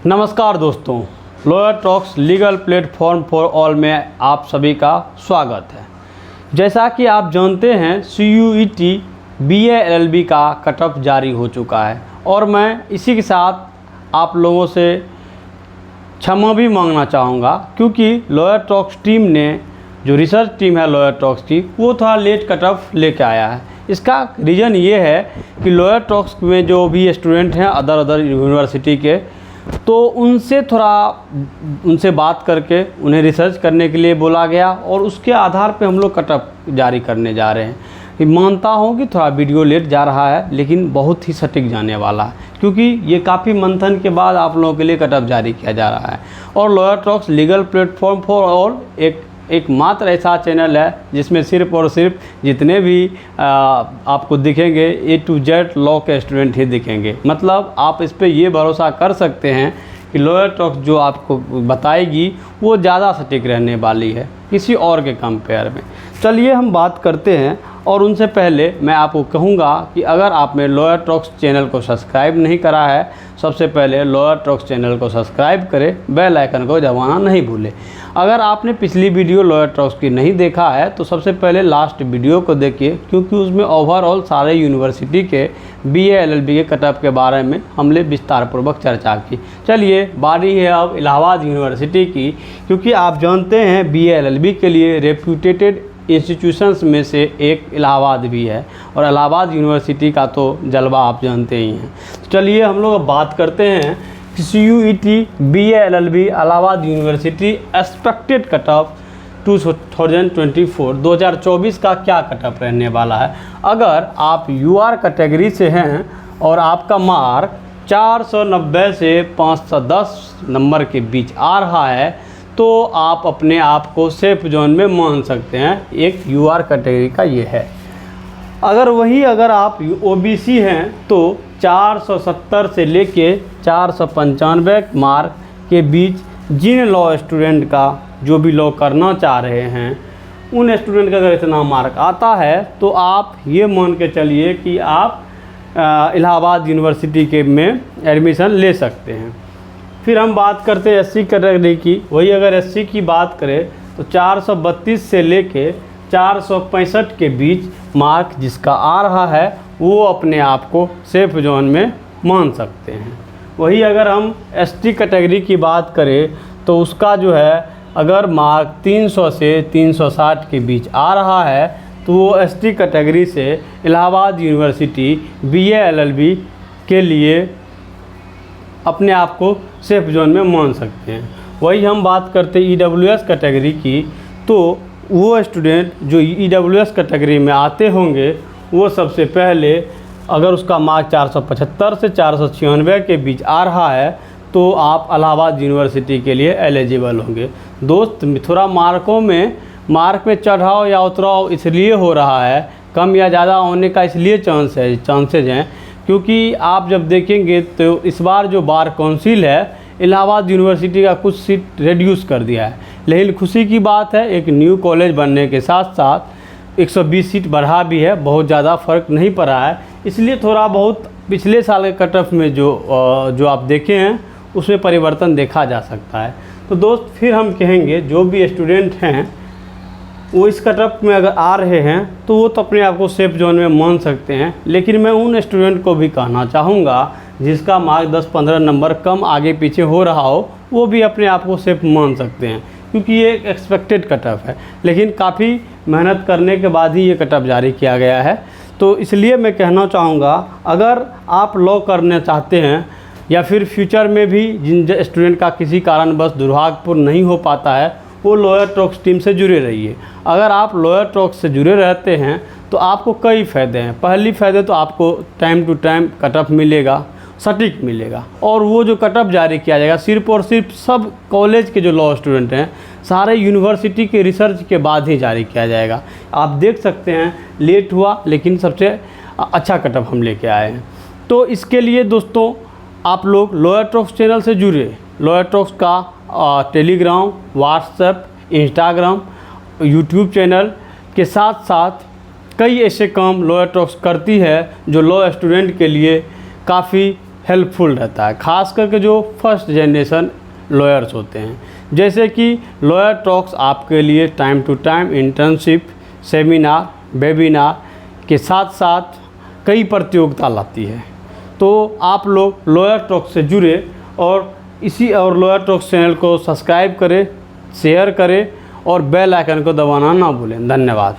नमस्कार दोस्तों, lawyer talks legal platform for all में आप सभी का स्वागत है। जैसा कि आप जानते हैं CUET BA LLB का कट ऑफ जारी हो चुका है और मैं इसी के साथ आप लोगों से क्षमा भी मांगना चाहूँगा क्योंकि लॉयर टॉक्स टीम ने जो रिसर्च टीम है लॉयर टॉक्स की वो थोड़ा लेट कट ऑफ लेके आया है। इसका रीज़न ये है कि लॉयर टॉक्स में जो भी स्टूडेंट हैं अदर यूनिवर्सिटी के, तो उनसे बात करके उन्हें रिसर्च करने के लिए बोला गया और उसके आधार पे हम लोग कट ऑफ जारी करने जा रहे हैं। मानता हूँ कि थोड़ा वीडियो लेट जा रहा है लेकिन बहुत ही सटीक जाने वाला है क्योंकि ये काफ़ी मंथन के बाद आप लोगों के लिए कट ऑफ जारी किया जा रहा है। और lawyer talks legal platform for all एकमात्र ऐसा चैनल है जिसमें सिर्फ और सिर्फ जितने भी आपको दिखेंगे A to Z लॉ के स्टूडेंट ही दिखेंगे। मतलब आप इस पे ये भरोसा कर सकते हैं कि लॉयर टॉक्स जो आपको बताएगी वो ज़्यादा सटीक रहने वाली है किसी और के कंपेयर में। चलिए हम बात करते हैं और उनसे पहले मैं आपको कहूँगा कि अगर आपने लॉयर टॉक्स चैनल को सब्सक्राइब नहीं करा है, सबसे पहले लॉयर टॉक्स चैनल को सब्सक्राइब करें, बेल आइकन को दबाना नहीं भूलें। अगर आपने पिछली वीडियो लॉयर टॉक्स की नहीं देखा है तो सबसे पहले लास्ट वीडियो को देखिए क्योंकि उसमें ओवरऑल सारे यूनिवर्सिटी के BA LLB के कट ऑफ के बारे में हमने विस्तारपूर्वक चर्चा की। चलिए बारी है अब इलाहाबाद यूनिवर्सिटी की, क्योंकि आप जानते हैं BA LLB के लिए रेप्यूटेड इंस्टीट्यूशंस में से एक इलाहाबाद भी है और इलाहाबाद यूनिवर्सिटी का तो जलवा आप जानते ही हैं। चलिए हम लोग अब बात करते हैं कि CUET BA LLB Allahabad university expected cut off 2024 का क्या कट ऑफ रहने वाला है। अगर आप UR कैटेगरी से हैं और आपका मार्क 490 से 510 नंबर के बीच आ रहा है तो आप अपने आप को सेफ जोन में मान सकते हैं। एक UR कैटेगरी का ये है। अगर आप OBC हैं तो 470 से लेके 495 मार्क के बीच जिन लॉ स्टूडेंट का जो भी लॉ करना चाह रहे हैं उन स्टूडेंट का अगर इतना मार्क आता है तो आप ये मान के चलिए कि आप इलाहाबाद यूनिवर्सिटी के में एडमिशन ले सकते हैं। फिर हम बात करते हैं SC कैटेगरी की। वही अगर SC की बात करें तो 432 से लेके 465 के बीच मार्क जिसका आ रहा है वो अपने आप को सेफ जोन में मान सकते हैं। वही अगर हम ST कैटेगरी की बात करें तो उसका जो है अगर मार्क 300 से 360 के बीच आ रहा है तो वो ST कैटेगरी से इलाहाबाद यूनिवर्सिटी BA LLB के लिए अपने आप को सेफ जोन में मान सकते हैं। वही हम बात करते हैं EWS कैटेगरी की, तो वो स्टूडेंट जो EWS कैटेगरी में आते होंगे वो सबसे पहले अगर उसका मार्क 475 से 496 के बीच आ रहा है तो आप इलाहाबाद यूनिवर्सिटी के लिए एलिजिबल होंगे। दोस्त थोड़ा मार्क में चढ़ाव या उतराव इसलिए हो रहा है, कम या ज़्यादा होने का इसलिए चांसेज हैं क्योंकि आप जब देखेंगे तो इस बार जो बार काउंसिल है इलाहाबाद यूनिवर्सिटी का कुछ सीट रिड्यूस कर दिया है। लेकिन खुशी की बात है एक न्यू कॉलेज बनने के साथ साथ 120 सीट बढ़ा भी है, बहुत ज़्यादा फ़र्क नहीं पड़ा है। इसलिए थोड़ा बहुत पिछले साल के कट ऑफ में जो आप देखे हैं उसमें परिवर्तन देखा जा सकता है। तो दोस्त फिर हम कहेंगे जो भी स्टूडेंट हैं वो इस कट ऑफ में अगर आ रहे हैं तो वो तो अपने आप को सेफ जोन में मान सकते हैं। लेकिन मैं उन स्टूडेंट को भी कहना चाहूँगा जिसका मार्क 10-15 नंबर कम आगे पीछे हो रहा हो वो भी अपने आप को सेफ मान सकते हैं क्योंकि ये एक एक्सपेक्टेड कट ऑफ है। लेकिन काफ़ी मेहनत करने के बाद ही ये कट ऑफ जारी किया गया है। तो इसलिए मैं कहना चाहूँगा अगर आप लॉ करना चाहते हैं या फिर फ्यूचर में भी जिन स्टूडेंट का किसी कारणवश दुर्भाग्यपूर्ण नहीं हो पाता है वो लॉयर टॉक्स टीम से जुड़े रहिए। अगर आप लॉयर टॉक्स से जुड़े रहते हैं तो आपको कई फ़ायदे हैं। पहली फ़ायदे तो आपको time to time cut off मिलेगा, सटीक मिलेगा और वो जो कट ऑफ जारी किया जाएगा सिर्फ और सिर्फ सब कॉलेज के जो लॉ स्टूडेंट हैं सारे यूनिवर्सिटी के रिसर्च के बाद ही जारी किया जाएगा। आप देख सकते हैं लेट हुआ लेकिन सबसे अच्छा कट ऑफ हम लेके आए हैं। तो इसके लिए दोस्तों आप लोग लॉयर टॉक्स चैनल से जुड़े। लॉयर टॉक्स का Telegram, WhatsApp, Instagram, YouTube channel के साथ साथ कई ऐसे काम लॉयर टॉक्स करती है जो लॉ स्टूडेंट के लिए काफ़ी हेल्पफुल रहता है, खास करके जो फर्स्ट जनरेशन लॉयर्स होते हैं। जैसे कि लॉयर टॉक्स आपके लिए time to time internship, seminar, webinar के साथ साथ कई प्रतियोगिता लाती है। तो आप लोग लॉयर टॉक्स से जुड़े और लॉयर टॉक्स चैनल को सब्सक्राइब करें, शेयर करें और बेल आइकन को दबाना ना भूलें। धन्यवाद।